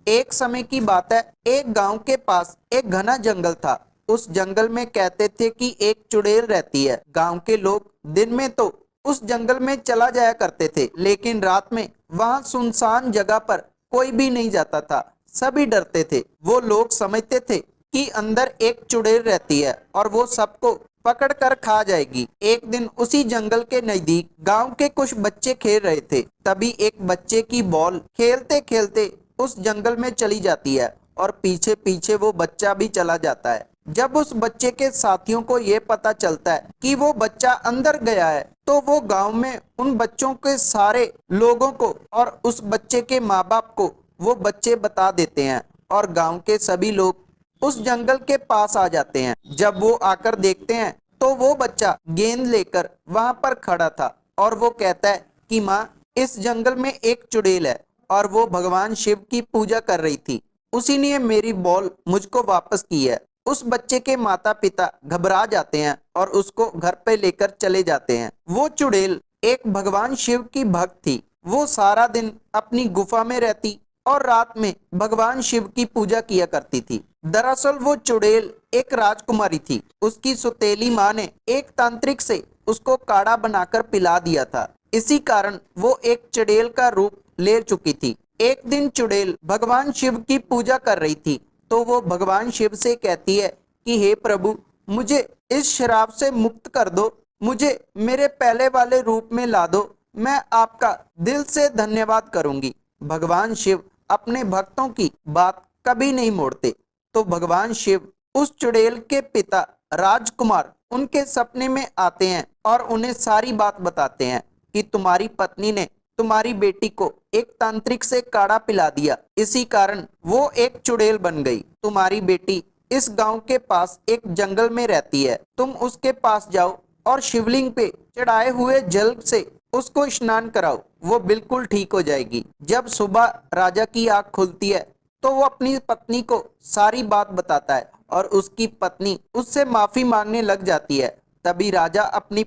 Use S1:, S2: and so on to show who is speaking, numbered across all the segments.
S1: एक समय की बात है, एक गांव के पास एक घना जंगल था। उस जंगल में कहते थे कि एक चुड़ैल रहती है। गांव के लोग दिन में तो उस जंगल में चला जाया करते थे, लेकिन रात में वहां सुनसान जगह पर कोई भी नहीं जाता था। सभी डरते थे। वो लोग समझते थे कि अंदर एक चुड़ैल रहती है और वो सबको पकड़ कर खा जाएगी। एक दिन उसी जंगल के नजदीक गांव के कुछ बच्चे खेल रहे थे। तभी एक बच्चे की बॉल खेलते खेलते उस जंगल में चली जाती है और पीछे पीछे वो बच्चा भी चला जाता है। जब उस बच्चे के साथियों को ये पता चलता है कि वो बच्चा अंदर गया है, तो वो गांव में उन बच्चों के सारे लोगों को और उस बच्चे के माँ बाप को वो बच्चे बता देते हैं और गांव के सभी लोग उस जंगल के पास आ जाते हैं। जब वो आकर देखते हैं तो वो बच्चा गेंद लेकर वहां पर खड़ा था और वो कहता है कि माँ, इस जंगल में एक चुड़ैल है और वो भगवान शिव की पूजा कर रही थी। उसी ने मेरी बॉल मुझको वापस की है। उस बच्चे के माता पिता घबरा जाते हैं और उसको घर पे लेकर चले जाते हैं। वो चुड़ैल एक भगवान शिव की भक्त थी। वो सारा दिन अपनी गुफा में रहती और रात में भगवान शिव की पूजा किया करती थी। दरअसल वो चुड़ैल एक राजकुमारी थी। उसकी सौतेली माँ ने एक तांत्रिक से उसको काढ़ा बनाकर पिला दिया था। इसी कारण वो एक चुड़ैल का रूप ले चुकी थी। एक दिन चुड़ैल भगवान शिव की पूजा कर रही थी, तो वो भगवान शिव से कहती है कि हे प्रभु, मुझे इस शराब से मुक्त कर दो, मुझे मेरे पहले वाले रूप में ला दो, मैं आपका दिल से धन्यवाद करूंगी। भगवान शिव अपने भक्तों की बात कभी नहीं मोड़ते। तो भगवान शिव उस चुड़ैल के पिता राजकुमार उनके सपने में आते हैं और उन्हें सारी बात बताते हैं कि तुम्हारी पत्नी ने तुम्हारी बेटी को एक तांत्रिक से काढ़ा पिला दिया, इसी कारण वो एक चुड़ैल बन गई। तुम्हारी बेटी इस गांव के पास एक जंगल में रहती है। तुम उसके पास जाओ और शिवलिंग पे चढ़ाए हुए जल से उसको स्नान कराओ, वो बिल्कुल ठीक हो जाएगी। जब सुबह राजा की आंख खुलती है तो वो अपनी पत्नी को सारी बात बताता है और उसकी पत्नी उससे माफी मांगने लग जाती है। तभी राजा अपनी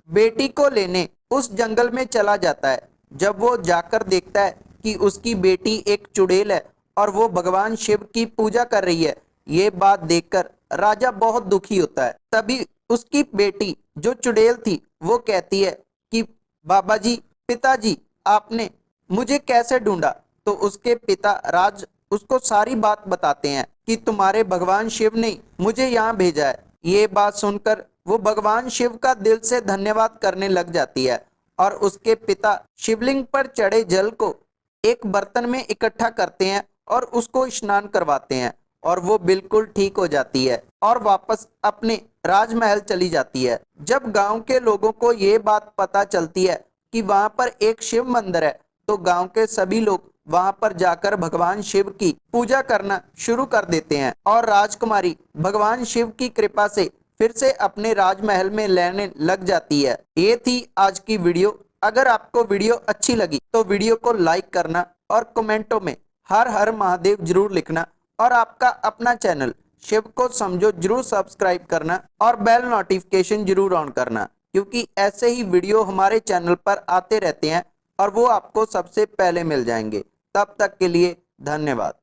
S1: बेटी को लेने उस जंगल में चला जाता है। जब वो जाकर देखता है कि उसकी बेटी एक चुड़ैल है और वो भगवान शिव की पूजा कर रही है, ये बात देखकर राजा बहुत दुखी होता है। तभी उसकी बेटी जो चुड़ैल थी वो कहती है कि बाबा जी, पिताजी, आपने मुझे कैसे ढूंढा? तो उसके पिता राज उसको सारी बात बताते हैं कि तुम्हारे भगवान शिव ने मुझे यहाँ भेजा है। ये बात सुनकर वो भगवान शिव का दिल से धन्यवाद करने लग जाती है और उसके पिता शिवलिंग पर चढ़े जल को एक बर्तन में इकट्ठा करते हैं और उसको स्नान करवाते हैं और वो बिल्कुल ठीक हो जाती है और वापस अपने राजमहल चली जाती है। जब गांव के लोगों को ये बात पता चलती है कि वहां पर एक शिव मंदिर है, तो गांव के सभी लोग वहां पर जाकर भगवान शिव की पूजा करना शुरू कर देते हैं और राजकुमारी भगवान शिव की कृपा से फिर से अपने राजमहल में रहने लग जाती है। ये थी आज की वीडियो। अगर आपको वीडियो अच्छी लगी तो वीडियो को लाइक करना और कमेंटों में हर हर महादेव जरूर लिखना और आपका अपना चैनल शिव को समझो जरूर सब्सक्राइब करना और बेल नोटिफिकेशन जरूर ऑन करना, क्योंकि ऐसे ही वीडियो हमारे चैनल पर आते रहते हैं और वो आपको सबसे पहले मिल जाएंगे। तब तक के लिए धन्यवाद।